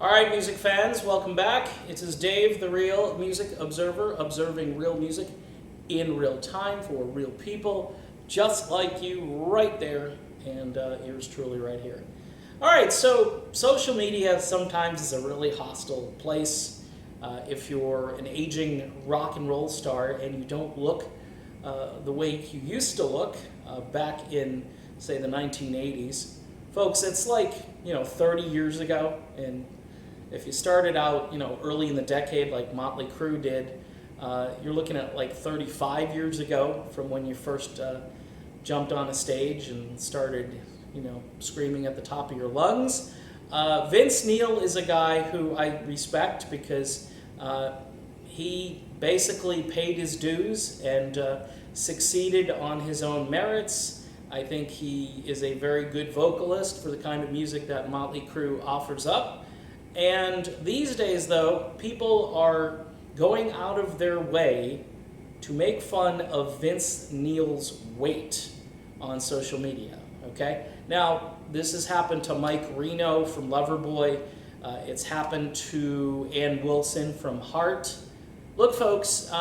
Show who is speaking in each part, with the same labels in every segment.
Speaker 1: All right, music fans, welcome back. It is Dave, the Real Music Observer, observing real music in real time for real people, just like you right there, and yours truly right here. All right, so social media sometimes is a really hostile place. If you're an aging rock and roll star and you don't look the way you used to look back in, say, the 1980s, folks, it's like, 30 years ago, and if you started out, early in the decade like Motley Crue did, you're looking at like 35 years ago from when you first jumped on a stage and started, screaming at the top of your lungs. Vince Neil is a guy who I respect because he basically paid his dues and succeeded on his own merits. I think he is a very good vocalist for the kind of music that Motley Crue offers up. And these days, though, people are going out of their way to make fun of Vince Neil's weight on social media, okay? Now, this has happened to Mike Reno from Loverboy. It's happened to Ann Wilson from Heart. Look, folks,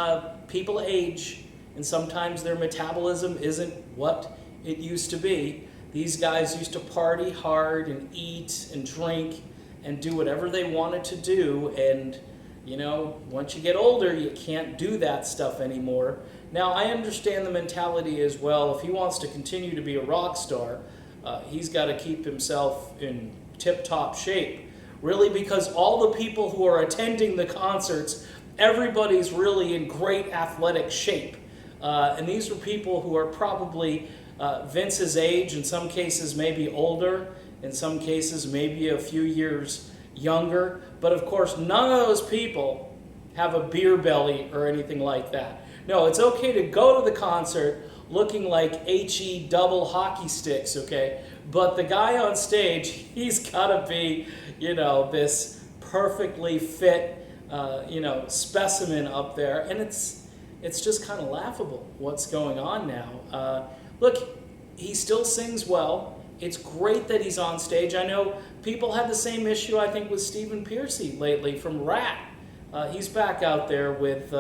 Speaker 1: people age, and sometimes their metabolism isn't what it used to be. These guys used to party hard and eat and drink and do whatever they wanted to do, and once you get older, you can't do that stuff anymore. Now, I understand the mentality as well. If he wants to continue to be a rock star, he's got to keep himself in tip-top shape, really, because all the people who are attending the concerts, everybody's really in great athletic shape, and these are people who are probably Vince's age, in some cases maybe older, in some cases maybe a few years younger, but of course none of those people have a beer belly or anything like that. No, it's okay to go to the concert looking like HE double hockey sticks, okay? But the guy on stage, he's got to be, this perfectly fit, specimen up there, and it's just kind of laughable what's going on now. Look, he still sings well. It's great that he's on stage. I know people had the same issue, I think, with Stephen Pearcy lately from Rat. He's back out there with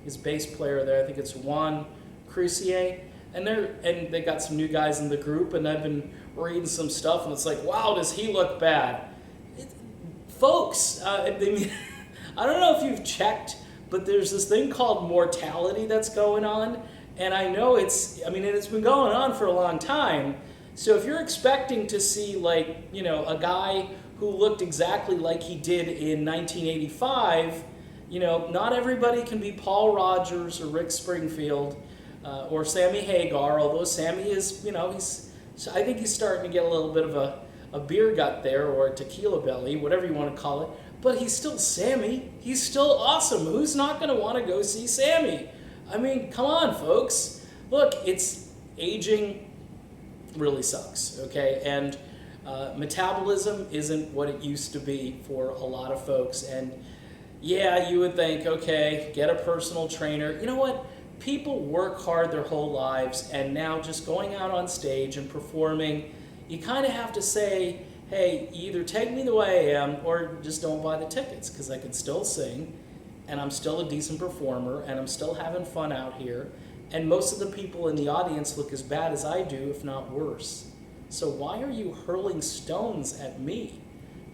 Speaker 1: his bass player there. I think it's Juan Crucier. And they got some new guys in the group, and I've been reading some stuff, and it's like, wow, does he look bad? Folks, I don't know if you've checked, but there's this thing called mortality that's going on, and I know it's been going on for a long time. So if you're expecting to see, a guy who looked exactly like he did in 1985, not everybody can be Paul Rodgers or Rick Springfield or Sammy Hagar, although Sammy is, I think he's starting to get a little bit of a beer gut there, or a tequila belly, whatever you want to call it. But he's still Sammy. He's still awesome. Who's not going to want to go see Sammy? I mean, come on, folks. Look, it's aging really sucks, okay? And metabolism isn't what it used to be for a lot of folks. And yeah, you would think, okay, get a personal trainer. You know what? People work hard their whole lives, and now just going out on stage and performing, you kind of have to say, hey, either take me the way I am or just don't buy the tickets, because I can still sing, and I'm still a decent performer, and I'm still having fun out here. And most of the people in the audience look as bad as I do, if not worse. So why are you hurling stones at me?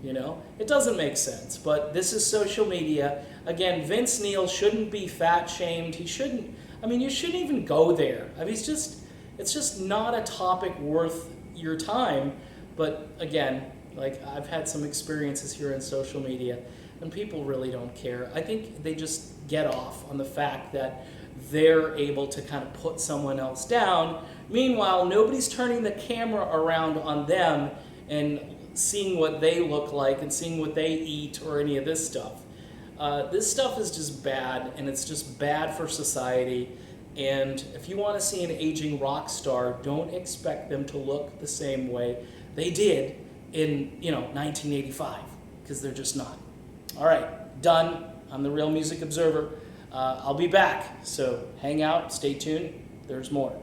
Speaker 1: It doesn't make sense. But this is social media. Again, Vince Neil shouldn't be fat shamed. He shouldn't. You shouldn't even go there. It's just not a topic worth your time. But again, I've had some experiences here in social media, and people really don't care. I think they just get off on the fact that they're able to kind of put someone else down. Meanwhile, nobody's turning the camera around on them and seeing what they look like and seeing what they eat or any of this stuff. This stuff is just bad, and it's just bad for society. And if you want to see an aging rock star, don't expect them to look the same way they did in 1985, because they're just not. All right, done. I'm the Real Music Observer. I'll be back, so hang out, stay tuned, there's more.